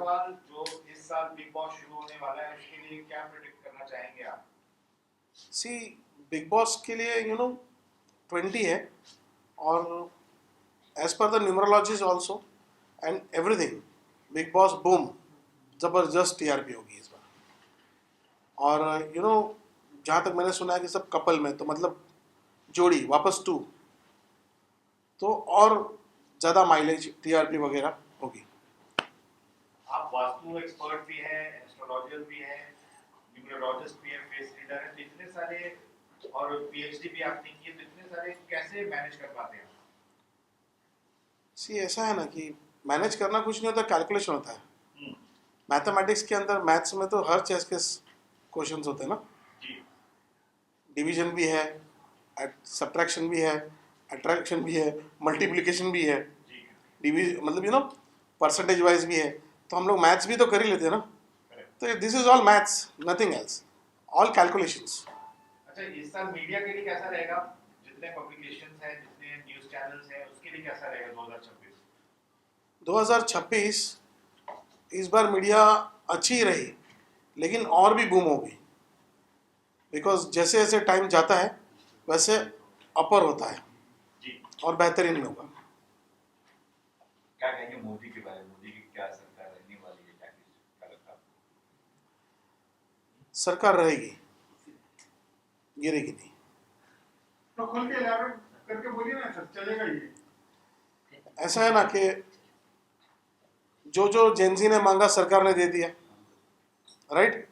सवाल, जो इस साल बिग बॉस शुरू होने वाला है उसके लिए क्या प्रेडिक्ट करना चाहेंगे आप? सी, बिग बॉस के लिए 20 है, और as per the numerologies also and everything, Bigg Boss boom, जबरदस्त टीआरपी होगी इस बार। और जहाँ तक मैंने सुना है कि सब कपल में, तो मतलब जोड़ी वापस टू, तो और ज़्यादा माइलेज टीआरपी वगैरह होगी। आप वास्तु एक्सपर्ट भी हैं, एस्ट्रोलॉजर भी हैं, न्यूमरोलॉजिस्ट भी हैं, फेस रीडर हैं, तो इतने सारे, और पीएचडी भी आपने की है, तो इतने सारे कैसे मैनेज कर पाते हैं? सी, ऐसा है ना कि मैनेज करना कुछ नहीं होता, कैलकुलेशन होता है। हम्म, मैथमेटिक्स के अंदर, मैथ्स में तो हर चीज़ के क्वेश्चंस होते हैं ना। जी डिवीजन भी है, सब्ट्रैक्शन भी है, अट्रैक्शन भी है, मल्टीप्लिकेशन भी है, जी डिवीज मतलब परसेंटेज वाइज भी है। तो हम लोग मैथ्स भी तो कर ही लेते हैं ना। करेक्ट। तो this is all maths, nothing else, all calculations. अच्छा, इस साल मीडिया के लिए कैसा रहेगा? जितने पब्लिकेशंस हैं, जितने न्यूज़ चैनल्स हैं, उसके लिए कैसा रहेगा 2026? 2026 इस बार मीडिया अच्छी ही रही, लेकिन और भी बूम होगी, बिकॉज जैसे जैसे टाइम जाता है वैसे अपर होता है जी, और बेहतरीन में होगा। क्या कहेंगे मोदी के बारे में? मोदी की क्या सरकार रहने वाली है, क्या लगता है? सरकार रहेगी, गिरेगी नहीं। तो खुल के इलाबोरेट करके बोलिए ना सर, चलेगा ये? ऐसा है ना कि जो जो जेंजी ने मांगा सरकार ने दे दिया, राइट।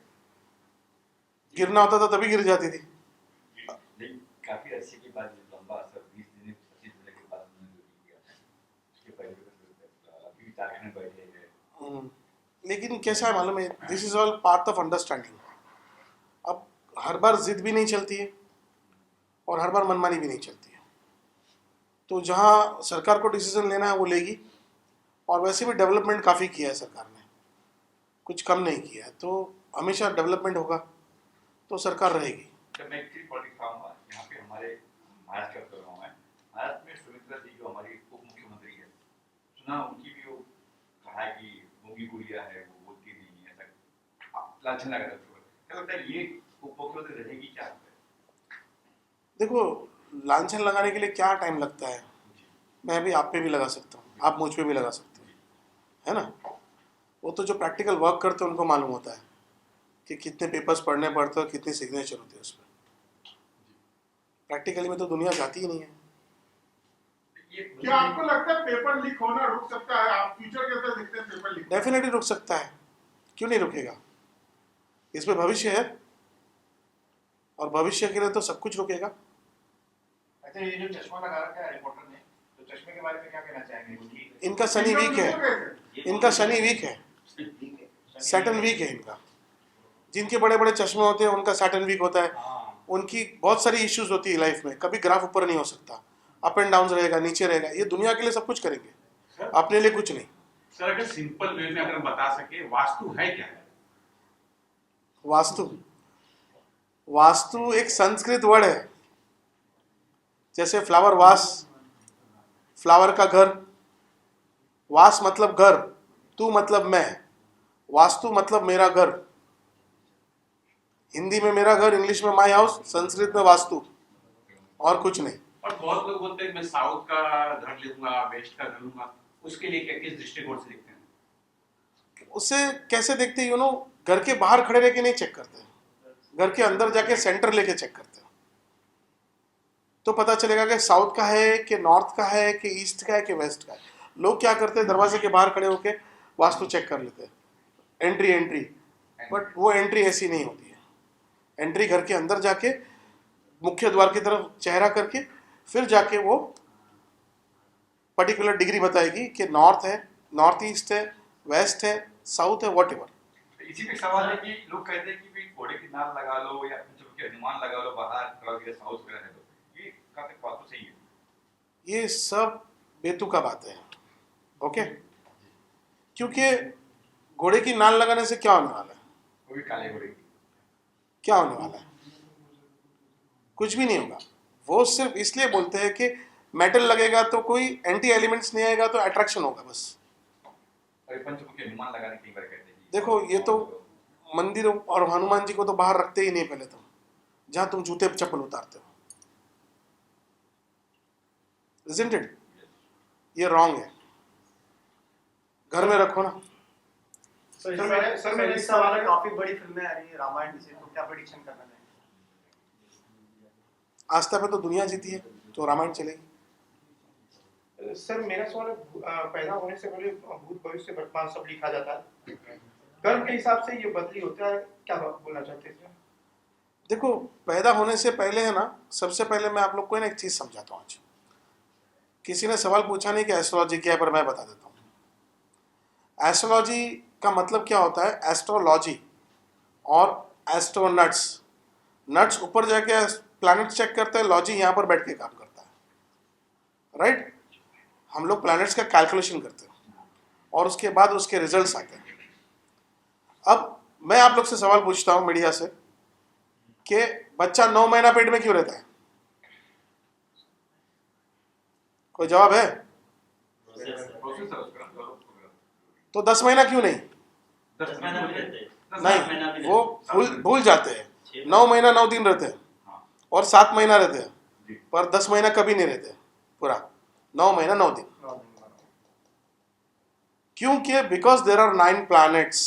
गिरना होता था तभी गिर जाती थी। लेकिन काफी अच्छे के बाद लंबा असर 20 दिन 25 दिन के बाद उन्होंने जो भी किया उसके पहले तो अभी झारखंड बैठे हैं। लेकिन कैसा है मालूम है, this is all part of understanding. अब हर बार जिद भी नहीं चलती है और हर बार मनमानी भी नहीं चलती है। तो जहाँ सरकार को डिसीजन लेना है वो लेगी, और वैसे भी डेवलपमेंट काफ़ी किया है सरकार ने, कुछ कम नहीं किया है। तो हमेशा डेवलपमेंट होगा तो सरकार रहेगी। जब मैं एक्चुअली पॉलिटिक्स खाऊंगा यहाँ पे हमारे महाराष्ट्र का कर रहा हूँ मैं। महाराष्ट्र में सुमित्रा जी जो हमारी उप मुख्यमंत्री है, सुना उनकी भी वो कहा है कि मोगी गुड़िया है, वो बोलती नहीं है, ऐसा लाछन लगा था। क्या लगता है ये उप मुख्यमंत्री रहेगी क्या? देखो, लांछन लगाने के लिए क्या टाइम लगता है, मैं भी आप पे भी लगा सकता हूँ, आप मुझ पे भी लगा सकते हो, है ना। वो तो जो प्रैक्टिकल वर्क करते हैं उनको मालूम होता है कि कितने पेपर्स पढ़ने पड़ते हैं और कितनी सिग्नेचर होती है उस पर। प्रैक्टिकली में तो दुनिया जाती ही नहीं है। क्या आपको लगता है पेपर लीक होना रुक सकता है? आप फ्यूचर कैसे देखते हैं पेपर लीक? डेफिनेटली रुक सकता है, क्यों नहीं रुकेगा। इसमें भविष्य है, और भविष्य के लिए तो सब कुछ रुकेगा। अच्छा, ये जो चश्मा लगा रखा है रिपोर्टर ने, तो चश्मे के बारे में क्या कहना चाहेंगे? उनकी इनका शनि वीक है, इनका शनि वीक है, सैटर्न वीक है इनका। जिनके बड़े बड़े चश्मे होते हैं उनका सैटर्न वीक होता है। उनकी बहुत सारी इश्यूज होती है लाइफ में, कभी ग्राफ ऊपर नहीं हो सकता, अप एंड डाउन रहेगा, नीचे रहेगा। ये दुनिया के लिए सब कुछ करेंगे, अपने लिए कुछ नहीं। सर, अगर सिंपल वे में अगर बता सके, वास्तु है क्या है? वास्तु, वास्तु एक संस्कृत वर्ड है, जैसे फ्लावर वास, फ्लावर का घर, वास मतलब घर, तू मतलब मैं, वास्तु मतलब मेरा घर। हिंदी में मेरा घर, इंग्लिश में माय हाउस, संस्कृत में वास्तु, और कुछ नहीं। और बहुत लोग बोलते हैं मैं साउथ का घर लूंगा, वेस्ट का घर लूंगा, उसके लिए क्या किस दृष्टिकोण से देखते हैं? उससे कैसे देखते हैं, घर के बाहर खड़े रह के नहीं चेक करते, घर के अंदर जाके सेंटर लेके चेक करते हैं, तो पता चलेगा कि साउथ का है कि नॉर्थ का है कि ईस्ट का है कि वेस्ट का है। लोग क्या करते हैं, दरवाजे के बाहर खड़े होके वास्तु चेक कर लेते हैं, एंट्री, बट वो एंट्री ऐसी नहीं होती है। एंट्री घर के अंदर जाके मुख्य द्वार की तरफ चेहरा करके फिर जाके वो पर्टिकुलर डिग्री बताएगी कि नॉर्थ है, नॉर्थ ईस्ट है, वेस्ट है, साउथ है, वॉट एवर। इसी पे सवाल है कि लोग कहते हैं कि भाई घोड़े की नाल लगा लो या पंचमुखी हनुमान लगा लो बाहर साउथ वगैरह है, तो ये काफी बात तो सही है। ये सब बेतुका बात है, ओके। क्योंकि घोड़े की नाल लगाने से क्या होने वाला है? वो भी काले घोड़े की। क्या होने वाला है? कुछ भी नहीं होगा। वो सिर्फ इसलिए बोलते हैं कि मेटल लगेगा तो कोई एंटी एलिमेंट्स नहीं आएगा, तो अट्रैक्शन होगा बस। और पंचमुखी अनुमान लगाने की बार कहते हैं कि देखो, ये तो मंदिर और हनुमान जी को तो बाहर रखते ही नहीं पहले तो, जहां तुम जूते चप्पल उतारते हो, isn't it? ये रॉन्ग है, घर में रखो ना। सर मेरा इस सवाल है, काफी बड़ी फिल्में आ रही है रामायण से, तो क्या प्रेडिक्शन करना चाहिए? आस्था पे तो दुनिया जीती है, तो रामायण चलेगी। सर मेरा सवाल है, पैदा होने से पहले भूत भविष्य वर्तमान सब लिखा जाता है, कर्म के हिसाब से ये बदली होता है, क्या बोलना चाहते हैं सर? देखो, पैदा होने से पहले है ना, सबसे पहले मैं आप लोग को ना एक चीज समझाता हूँ। आज किसी ने सवाल पूछा नहीं कि एस्ट्रोलॉजी क्या है, पर मैं बता देता हूँ। एस्ट्रोलॉजी का मतलब क्या होता है? एस्ट्रोलॉजी और एस्ट्रोनट्स, नट्स ऊपर जाके प्लैनेट चेक करते हैं, लॉजी यहाँ पर बैठ के काम करता है, राइट? हम लोग प्लैनेट्स का कैलकुलेशन करते हैं और उसके बाद उसके रिजल्ट्स आते हैं। अब मैं आप लोग से सवाल पूछता हूँ मीडिया से कि बच्चा 9 महीना पेट में क्यों रहता है? कोई जवाब है? प्रोसेसर उसका तो 10 महीना क्यों नहीं? 10 महीना भी रहते हैं। नहीं, वो भूल जाते हैं। 9 महीना 9 दिन रहते हैं और 7 महीना रहते हैं, पर 10 महीना कभी नहीं रहते पूरा। 9 महीना 9 दिन। क्योंकि बिकॉज देर आर 9 प्लैनेट्स,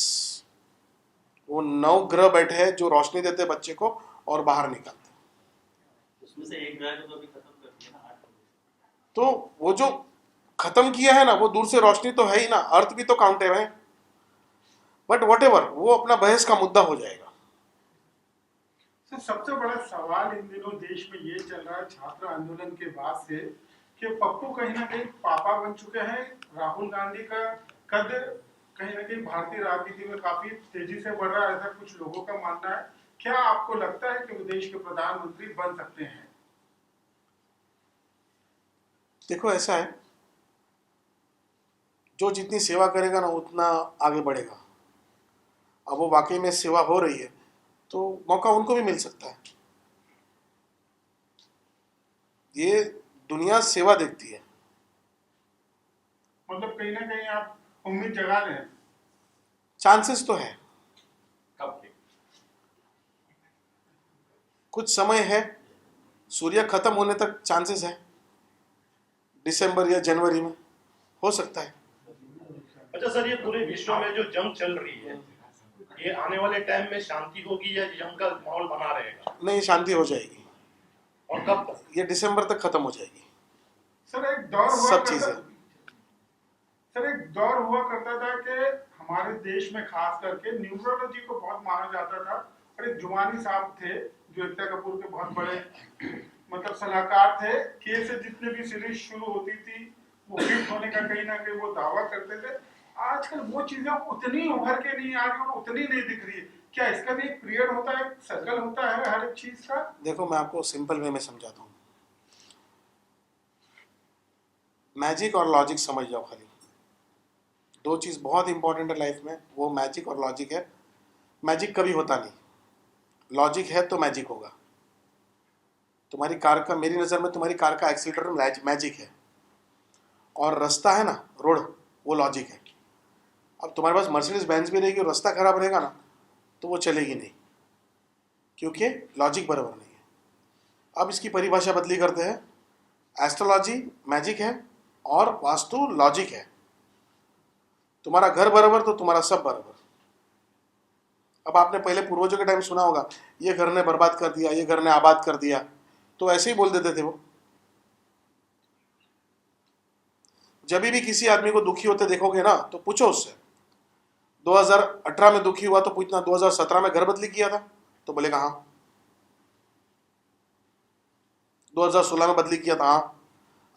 वो 9 ग्रह बैठे हैं जो रोशनी देते हैं बच्चे को और बाहर निकालते हैं। उसमें से एक ग्रह को तो अभी खत्म कर दिया ना, 8 तो वो जो खत्म किया है ना, वो दूर से रोशनी तो है ही ना, अर्थ भी तो काउंटेड है, बट व्हाटएवर, वो अपना बहस का मुद्दा हो जाएगा। सर सबसे बड़ा सवाल इन दिनों देश में ये चल रहा है छात्र आंदोलन के बाद से, कि पप्पू कहीं ना कहीं पापा बन चुके हैं। राहुल गांधी का कद कहीं ना कहीं भारतीय राजनीति में काफी तेजी से बढ़ रहा है, ऐसा कुछ लोगों का मानना है। क्या आपको लगता है कि वो देश के प्रधानमंत्री बन सकते हैं? देखो, ऐसा है, जो जितनी सेवा करेगा ना उतना आगे बढ़ेगा। अब वो वाकई में सेवा हो रही है तो मौका उनको भी मिल सकता है। ये दुनिया सेवा देखती है। मतलब कहीं ना कहीं आप उम्मीद जगा रहे हैं? चांसेस तो है, कब के कुछ समय है, सूर्य खत्म होने तक चांसेस है, दिसंबर या जनवरी में हो सकता है। अच्छा सर, ये पूरे विश्व में जो जंग चल रही है, ये आने वाले टाइम में शांति होगी या जंग का माहौल बना रहेगा? नहीं, शांति हो जाएगी और कब तक? ये दिसंबर तक खत्म हो जाएगी। सर एक दौर हुआ सब करता चीजें। सर एक दौर हुआ करता था कि हमारे देश में खास करके न्यूरोलॉजी को बहुत माना जाता था, और एक जुमानी साहब थे जो एकता कपूर के बहुत बड़े मतलब सलाहकार थे, के से जितने भी सीरीज शुरू होती थी वो हिट होने का कहीं ना कहीं वो दावा करते थे। आजकल वो चीजें उतनी उभर के नहीं आ रही और उतनी नहीं दिख रही है। क्या इसका भी एक पीरियड होता है, सर्कल होता है हर एक चीज का? देखो, मैं आपको सिंपल वे में समझाता हूँ। मैजिक और लॉजिक समझ जाओ खाली। 2 चीज़ बहुत इंपॉर्टेंट है लाइफ में, वो मैजिक और लॉजिक है। मैजिक कभी होता नहीं, लॉजिक है तो मैजिक होगा। तुम्हारी कार का, मेरी नज़र में तुम्हारी कार का एक्सीलरेटर मैजिक है, और रास्ता है ना, रोड, वो लॉजिक है। अब तुम्हारे पास मर्सिडीज बेंज भी रहेगी और रास्ता खराब रहेगा ना, तो वो चलेगी नहीं, क्योंकि लॉजिक बराबर नहीं है। अब इसकी परिभाषा बदली करते हैं। एस्ट्रोलॉजी मैजिक है और वास्तु लॉजिक है। तुम्हारा घर बराबर तो तुम्हारा सब बराबर। अब आपने पहले पूर्वजों के टाइम सुना होगा, ये घर ने बर्बाद कर दिया, ये घर ने आबाद कर दिया, तो ऐसे ही बोल देते थे वो। जब भी किसी आदमी को दुखी होते देखोगे ना, तो पूछो उससे 2018 में दुखी हुआ तो पूछना 2017 में घर बदली किया था, तो बोलेगा हाँ। 2016 में बदली किया था, हाँ।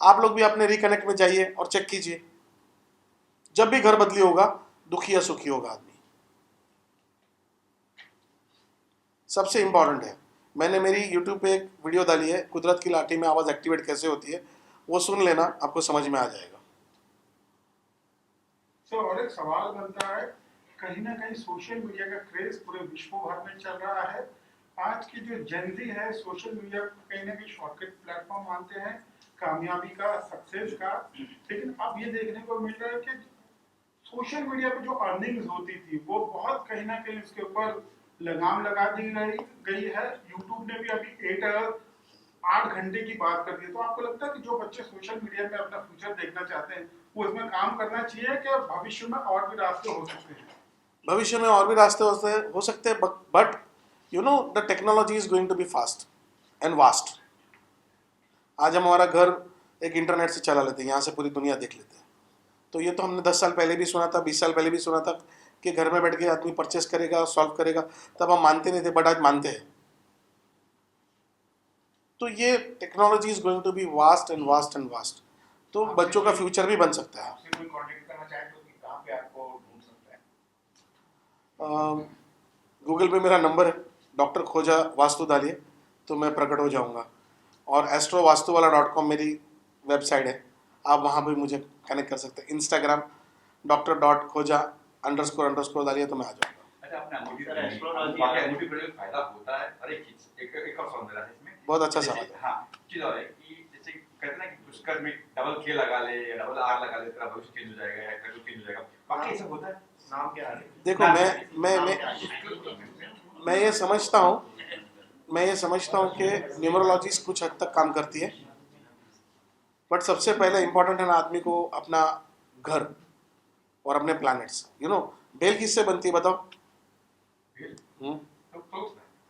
आप लोग भी अपने रिकनेक्ट में जाइए और चेक कीजिए, जब भी घर बदली होगा दुखी या सुखी होगा आदमी। सबसे इंपॉर्टेंट है, मैंने मेरी यूट्यूब पे एक वीडियो डाली है, कुदरत की लाठी में आवाज़ एक्टिवेट कैसे होती है, वो सुन लेना, आपको समझ में आ जाएगा। सर और एक सवाल बनता है, कहीं ना कहीं सोशल मीडिया का क्रेज पूरे विश्व भर में चल रहा है। आज की जो जेनजी है, सोशल मीडिया को कहीं ना कहीं शॉर्टकट प्लेटफॉर्म मानते हैं कामयाबी का, सक्सेस का। लेकिन अब ये देखने को मिल रहा है कि सोशल मीडिया पे जो अर्निंग्स होती थी वो बहुत कहीं ना कहीं उसके ऊपर लगाम लगा दी गई है। यूट्यूब ने भी अभी 8 घंटे की बात कर दी। तो आपको लगता है कि जो बच्चे सोशल मीडिया पे अपना फ्यूचर देखना चाहते हैं वो इसमें काम करना चाहिए कि भविष्य में और भी रास्ते हो सकते हैं? भविष्य में और भी रास्ते हो सकते हैं, but you know the technology is going to be fast and vast. आज हम हमारा घर एक इंटरनेट से चला लेते हैं, यहाँ से पूरी दुनिया देख लेते हैं। तो ये तो हमने 10 साल पहले भी सुना था, 20 साल पहले भी सुना था कि घर में बैठ के आदमी परचेस करेगा, सॉल्व करेगा। तब हम मानते नहीं थे, बट आज मानते हैं। तो ये technology is going to be vast and vast and vast. तो बच्चों का फ्यूचर भी बन सकता है। आपसे कोई कांटेक्ट करना चाहे तो कि कहाँ पे आपको ढूंढ सकता है? गूगल पे मेरा नंबर है, डॉक्टर खोजा वास्तु डालिए तो मैं प्रकट हो जाऊंगा। और astrovastuwala.com मेरी वेबसाइट है, आप वहाँ पे मुझे कनेक्ट कर सकते हैं। इंस्टाग्राम dr.khoja__ डालिए तो मैं आ जाऊँगा। अच्छा, आपने अंगूठी सर, पहनी, एस्ट्रोलॉजी वाकई है। अंगूठी पहनने का फायदा होता है। और एक चीज, एक और सवाल मेरा है इसमें। बहुत अच्छा जैसे- सवाल है। हाँ, चीज और है कि जैसे कहते हैं ना कि पुष्कर में डबल के लगा ले या डबल आर लगा ले, तेरा भविष्य चेंज हो जाएगा या करियर चेंज हो जाएगा। वाकई ऐसा होता है? नाम क्या है? देखो मैं ये समझता हूँ कि न्यूमरोलॉजी कुछ हद तक काम करती है, बट सबसे पहले इंपॉर्टेंट है ना आदमी को अपना घर और अपने प्लैनेट्स। बेल किससे बनती है बताओ?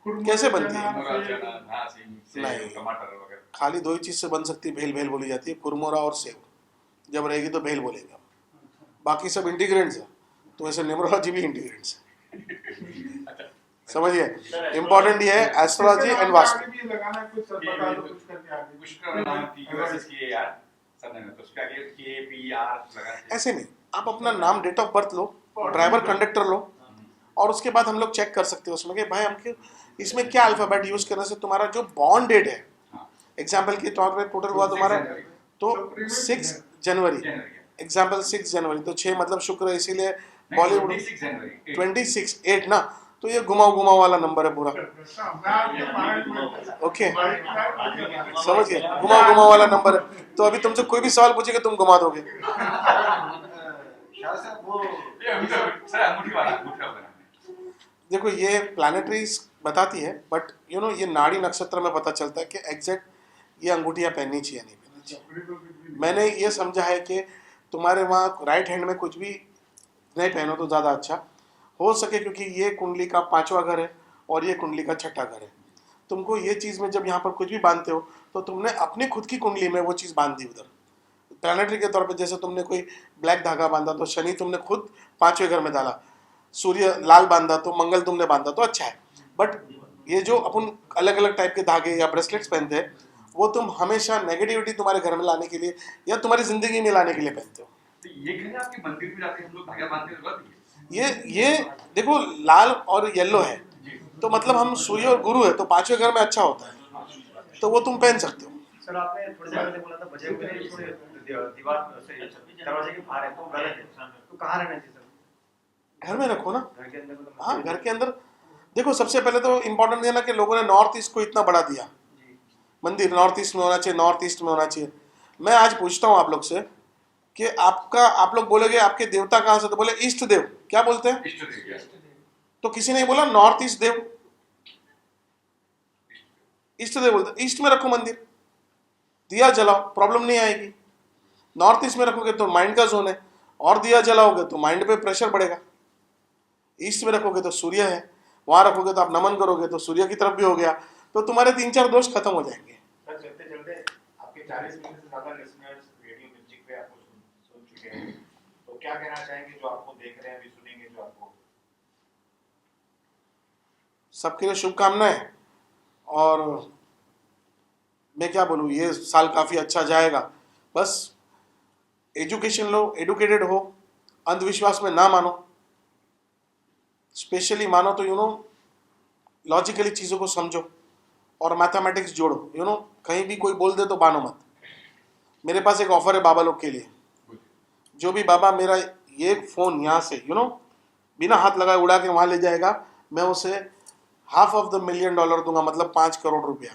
कैसे बनती है? नहीं। टमाटर वगैरह। खाली 2 ही चीज से बन सकती है भेल बोली जाती है, कुरमुरा और सेव। जब रहेगी तो भेल बोलेंगे हम, बाकी सब इंटीग्रेंट्स है। तो ऐसे न्यूमरोलॉजी भी इंटीग्रेंट्स है। समझिए, इंपॉर्टेंट ये है एस्ट्रोलॉजी एंड वास्तु। भी लगाना है, कुछ सब बता दो, कुछ करके आगे। पुष्कर नाम की यूएसएस की यार सबने में तो उसके आगे के पी आर लगा के। ऐसे नहीं, आप अपना नाम, डेट ऑफ बर्थ लो, ड्राइवर कंडक्टर लो, और उसके बाद हम लोग चेक कर सकते हैं उसमें कि भाई हमके इसमें क्या अल्फाबेट यूज करने से तुम्हारा जो बॉर्न डेट है, एग्जाम्पल के तौर पे टोटल हुआ तुम्हारा तो 6 जनवरी, एग्जाम्पल 6 जनवरी तो 6 मतलब शुक्र, इसीलिए बॉलीवुड 26 जनवरी 26 8 ना, तो ये घुमाऊ वाला नंबर है पूरा। ओके, समझिए, घुमाऊ वाला नंबर है। तो अभी तुमसे कोई भी सवाल पूछेगा तुम घुमा दोगे। सर अंगूठी वाला बनाने। देखो ये प्लानिटरीज बताती है, बट ये नाड़ी नक्षत्र में पता चलता है कि एग्जैक्ट ये अंगूठियाँ पहननी चाहिए नहीं पहननी चाहिए। मैंने ये समझा है कि तुम्हारे वहाँ राइट हैंड में कुछ भी नहीं पहनो तो ज़्यादा अच्छा हो सके, क्योंकि ये कुंडली का 5वां घर है और ये कुंडली का 6ठा घर है। तुमको ये चीज़ में जब यहाँ पर कुछ भी बांधते हो तो तुमने अपनी खुद की कुंडली में वो चीज़ बांध दी उधर। प्लानिटरी के तौर पे जैसे तुमने कोई ब्लैक धागा बांधा तो शनि तुमने खुद 5वें घर में डाला, सूर्य लाल बांधा तो मंगल तुमने बांधा तो अच्छा है। बट ये जो अपन अलग अलग टाइप के धागे या ब्रेसलेट्स पहनते हैं वो तुम हमेशा नेगेटिविटी तुम्हारे घर में लाने के लिए या तुम्हारी जिंदगी में लाने के लिए पहनते हो। तो ये कहना आपके मंदिर में जाके हम लोग धागा बांधते हैं बात ये देखो लाल और येलो है तो मतलब हम सूर्य और गुरु है तो 5वें घर में अच्छा होता है, तो वो तुम पहन सकते हो। सर आपने थोड़ी देर पहले बोला था बजे हुए थोड़े दीवार से दरवाजे के बाहर है तो गलत है, तो कहाँ रहना चाहिए सर? घर में रखो ना। घर के अंदर मतलब हाँ, घर के अंदर। देखो सबसे पहले तो इम्पोर्टेंट है ना कि लोगों ने नॉर्थ ईस्ट को इतना बढ़ा दिया, मंदिर नॉर्थ ईस्ट में होना चाहिए, नॉर्थ ईस्ट में होना चाहिए। मैं आज पूछता हूँ आप लोग से कि आप लोग बोलोगे आपके देवता कहाँ से, तो बोले ईस्ट देव। क्या बोलते हैं? इष्ट देव। तो किसी ने बोला नॉर्थ ईस्ट देव, ईस्ट देव बोलते। ईस्ट में रखो मंदिर, दिया जलाओ, प्रॉब्लम नहीं आएगी। नॉर्थ ईस्ट में रखोगे तो माइंड का जोन है, और दिया जलाओगे तो माइंड पे प्रेशर बढ़ेगा। ईस्ट में रखोगे तो सूर्य है, वहां रखोगे तो आप नमन करोगे तो सूर्य की तरफ भी हो गया, तो तुम्हारे 3-4 दोष खत्म हो जाएंगे। सर चलते चलते आपके 40 मिलियन से ज्यादा लिसनर्स रेडियो म्यूजिक पे आपको सुन चुके हैं, तो क्या कहना चाहेंगे जो आपको देख रहे हैं अभी सुनेंगे जो आपको? सबके लिए शुभकामनाएं, और मैं क्या बोलूँ, ये साल काफ़ी अच्छा जाएगा। बस एजुकेशन लो, एडुकेटेड हो, अंधविश्वास में ना मानो, स्पेशली मानो तो लॉजिकली चीज़ों को समझो और मैथमेटिक्स जोड़ो। कहीं भी कोई बोल दे तो मानो मत। मेरे पास एक ऑफर है बाबा लोग के लिए, जो भी बाबा मेरा ये फ़ोन यहाँ से बिना हाथ लगाए उड़ा के वहाँ ले जाएगा, मैं उसे $500,000 million दूंगा, मतलब 5 करोड़ रुपया।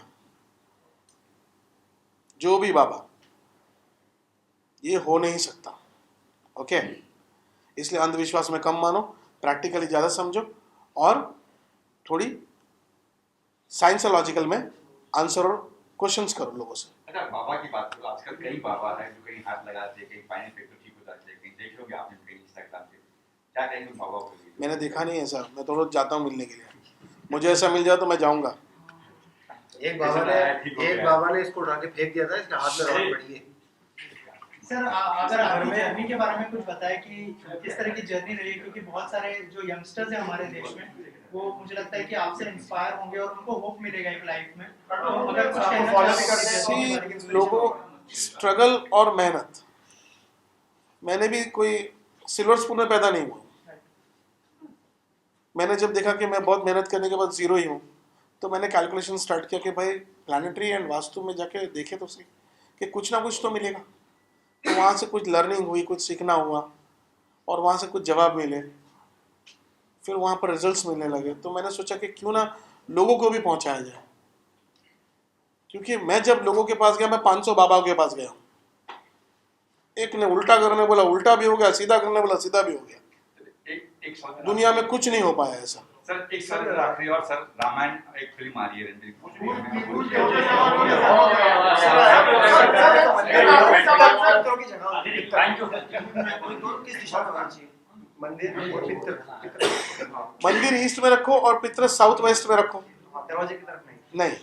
जो भी बाबा, ये हो नहीं सकता। ओके, इसलिए अंधविश्वास में कम मानो, प्रैक्टिकली ज़्यादा समझो और थोड़ी साइंस और लॉजिकल में आंसर और क्वेश्चंस करो लोगों से। अच्छा, बाबा की बात करो, आजकल कई बाबा है जो कहीं हाथ लगाते हैं, कहीं पानी फेंकते ठीक हो जाते हैं, कहीं देखोगे आपने कहीं इंस्टाग्राम पे, क्या कहेंगे बाबा को? मैंने देखा नहीं है सर, मैं तो रोज जाता हूँ मिलने के लिए, मुझे ऐसा मिल जाए तो मैं जाऊँगा। एक बाबा ने इसको उठा के फेंक दिया था, इसके हाथ में रॉड पड़ी है। सर अगर आपकी जर्नी के बारे में कुछ बताएं कि किस तरह की जर्नी रही, क्योंकि बहुत सारे जो यंगस्टर्स हैं हमारे देश में वो मुझे लगता है कि आपसे इंस्पायर होंगे और उनको होप मिलेगा एक लाइफ में। तो अगर कुछ कहना चाहें सी लोगों स्ट्रगल और मेहनत, मैंने भी कोई सिल्वर स्पून में पैदा नहीं हुआ। मैंने जब देखा कि मैं बहुत मेहनत करने के बाद जीरो ही हूँ, तो मैंने कैलकुलेशन स्टार्ट किया कि भाई प्लानिटरी एंड वास्तु में जाके देखे तो सही कि कुछ ना कुछ तो मिलेगा। तो वहाँ से कुछ लर्निंग हुई, कुछ सीखना हुआ और वहाँ से कुछ जवाब मिले, फिर वहाँ पर रिजल्ट्स मिलने लगे। तो मैंने सोचा कि क्यों ना लोगों को भी पहुँचाया जाए, क्योंकि मैं जब लोगों के पास गया, मैं 500 बाबाओं के पास गया, एक ने उल्टा करने बोला उल्टा भी हो गया, सीधा करने बोला सीधा भी हो गया। एक सवाल दुनिया में कुछ नहीं हो पाया ऐसा। सर, एक सवाल आखिरी, और सर रामायण एक फिल्म आ रही है रणबीर मंदिर ईस्ट में रखो और पितर साउथ वेस्ट में रखो। दरवाजे की तरफ नहीं,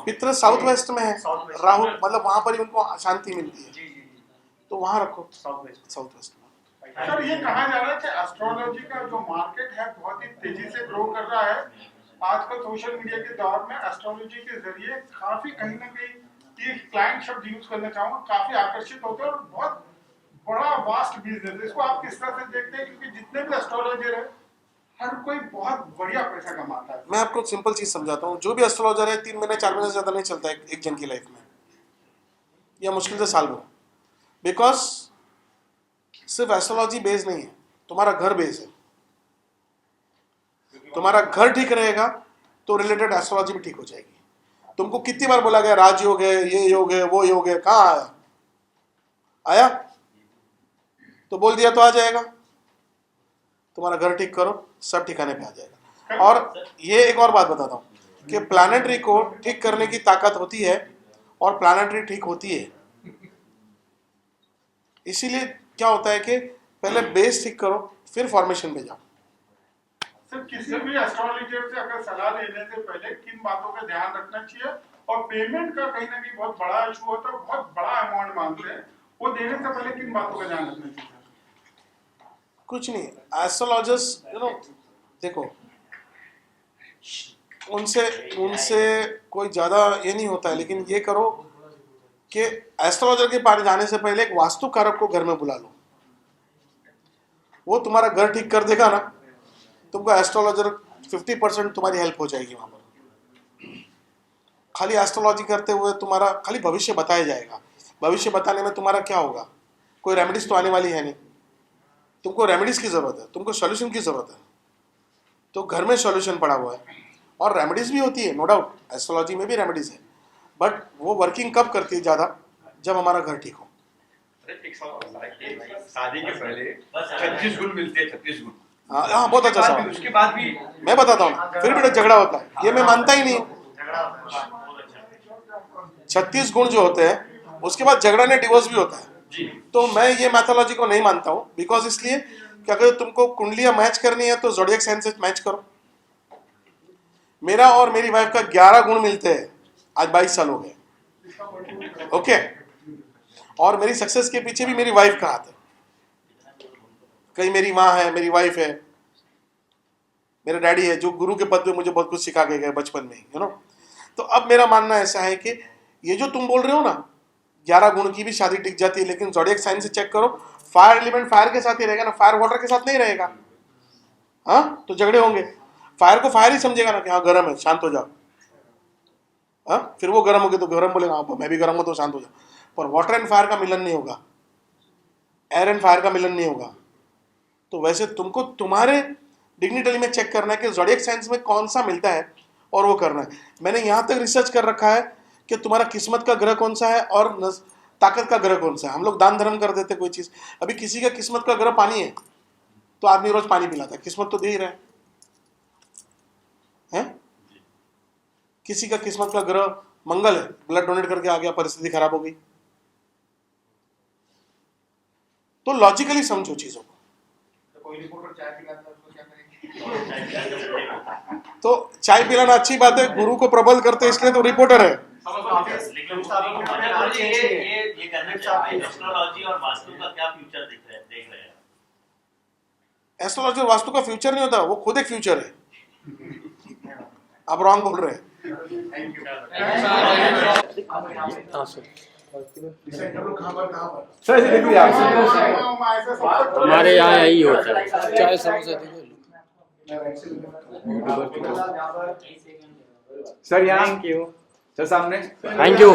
पितर साउथ वेस्ट में है, राहु मतलब वहां पर ही उनको शांति मिलती है, तो वहां रखो साउथ वेस्ट में। सर ये कहा जा रहा है कि एस्ट्रोलॉजी का जो मार्केट है बहुत ही तेजी से ग्रो कर रहा है। आजकल सोशल मीडिया के दौर में एस्ट्रोलॉजी के जरिए काफी कहीं ना कहीं ये क्लाइंट शब्द यूज करना चाहूंगा, काफी आकर्षित होते हैं और बहुत बड़ा वास्ट बिजनेस है। इसको आप किस तरह से देखते हैं? क्योंकि जितने भी एस्ट्रोलॉजर है हर कोई बहुत बढ़िया पैसा कमाता है। मैं आपको सिंपल चीज समझाता हूँ, जो भी एस्ट्रोलॉजर है 3 महीने 4 महीने से ज्यादा नहीं चलता है एक जन की लाइफ में, या मुश्किल से साल भर। बिकॉज सिर्फ एस्ट्रोलॉजी बेस नहीं है, तुम्हारा घर बेस है। तुम्हारा घर ठीक रहेगा तो रिलेटेड एस्ट्रोलॉजी भी ठीक हो जाएगी। तुमको कितनी बार बोला गया राजयोग है, ये योग है, वो योग है, कहाँ आया? तो बोल दिया तो आ जाएगा। तुम्हारा घर ठीक करो, सब ठिकाने पे आ जाएगा। और ये एक और बात बताता हूँ कि प्लैनेटरी को ठीक करने की ताकत होती है और प्लैनेटरी ठीक होती है। इसीलिए क्या होता है कि पहले बेस ठीक करो, फिर फॉर्मेशन पे जाओ। सर किसी भी एस्ट्रोलॉजर से अगर सलाह लेने से पहले किन बातों का ध्यान रखना चाहिए? और पेमेंट का कहीं ना कहीं बहुत बड़ा इशू होता है, बहुत बड़ा अमाउंट मांगते हैं, वो देने से पहले किन बातों का ध्यान रखना चाहिए? कुछ नहीं, एस्ट्रोलॉजर्स देखो उनसे कोई ज़्यादा ये नहीं होता है, लेकिन ये करो कि एस्ट्रोलॉजर के पास जाने से पहले एक वास्तुकारक को घर में बुला लो। वो तुम्हारा घर ठीक कर देगा ना, तुमको एस्ट्रोलॉजर 50% तुम्हारी हेल्प हो जाएगी वहाँ पर। खाली एस्ट्रोलॉजी करते हुए तुम्हारा खाली भविष्य बताया जाएगा। भविष्य बताने में तुम्हारा क्या होगा? कोई रेमेडीज तो आने वाली है नहीं। तुमको रेमेडीज की ज़रूरत है, तुमको सॉल्यूशन की ज़रूरत है। तो घर में सॉल्यूशन पड़ा हुआ है और रेमेडीज भी होती है, नो डाउट एस्ट्रोलॉजी में भी रेमेडीज है, बट वो वर्किंग कब करती है ज़्यादा? जब हमारा घर ठीक हो। शादी के पहले 36 गुण मिलते हैं, 36 गुण। हाँ, बहुत अच्छा सवाल। उसके बाद भी मैं बताता हूँ, फिर भी झगड़ा होता है, ये मैं मानता ही नहीं। 36 गुण जो होते हैं उसके बाद झगड़ा नहीं, डिवोर्स भी होता है। तो मैं ये मैथोलॉजी को नहीं मानता हूँ, बिकॉज इसलिए कि अगर तुमको कुंडलियां मैच करनी है तो ज़ोडिएक साइन से मैच करो। मेरा और मेरी वाइफ का 11 गुण मिलते हैं, आज 22 साल हो गए। ओके, और मेरी सक्सेस के पीछे भी मेरी वाइफ का हाथ है। कहीं मेरी माँ है, मेरी वाइफ है, मेरे डैडी है जो गुरु के पद पे मुझे बहुत कुछ सिखा के गए बचपन में, यू नो। तो अब मेरा मानना ऐसा है कि ये जो तुम बोल रहे हो ना, 11 गुण की भी शादी टिक जाती है, लेकिन ज़ोडिएक साइन से चेक करो, फायर एलिमेंट फायर के साथ ही रहेगा ना, फायर वाटर के साथ नहीं रहेगा। हाँ, तो झगड़े होंगे। फायर को फायर ही समझेगा ना कि हाँ गर्म है, शांत हो जाओ। हाँ, फिर वो गर्म हो गए तो गर्म बोलेगा हाँ मैं भी गर्म हूँ तो शांत हो जाओ। पर वाटर एंड फायर का मिलन नहीं होगा, एयर एंड फायर का मिलन नहीं होगा। तो वैसे तुमको तुम्हारे डिग्निटली में चेक करना है कि ज़ोडिएक साइंस में कौन सा मिलता है और वो करना है। मैंने यहाँ तक रिसर्च कर रखा है कि तुम्हारा किस्मत का ग्रह कौन सा है और ताकत का ग्रह कौन सा है? हम लोग दान धर्म कर देते कोई चीज। अभी किसी का किस्मत का ग्रह पानी है तो आदमी रोज पानी पिलाता है, किस्मत तो दे ही रहा है? किसी का किस्मत का ग्रह मंगल है, ब्लड डोनेट करके आ गया, परिस्थिति खराब हो गई। तो लॉजिकली समझो चीजों को। तो कोई रिपोर्टर चाय पिलाता है, उसको क्या करेंगे? तो चाय पिलाना अच्छी बात है, गुरु को प्रबल करते इसलिए तो रिपोर्टर है। लेकिन ये कहना चाहिए एस्ट्रोलॉजी और वास्तु का क्या फ्यूचर देख रहे हैं? एस्ट्रोलॉजी और वास्तु का फ्यूचर नहीं होता, वो खुद एक फ्यूचर है। आप रॉन्ग बोल रहे हैं। Thank you. सर ऐसे देखिए आप हमारे यहाँ यही होता है। चाय समोसा सर यहाँ सर सामने थैंक यू।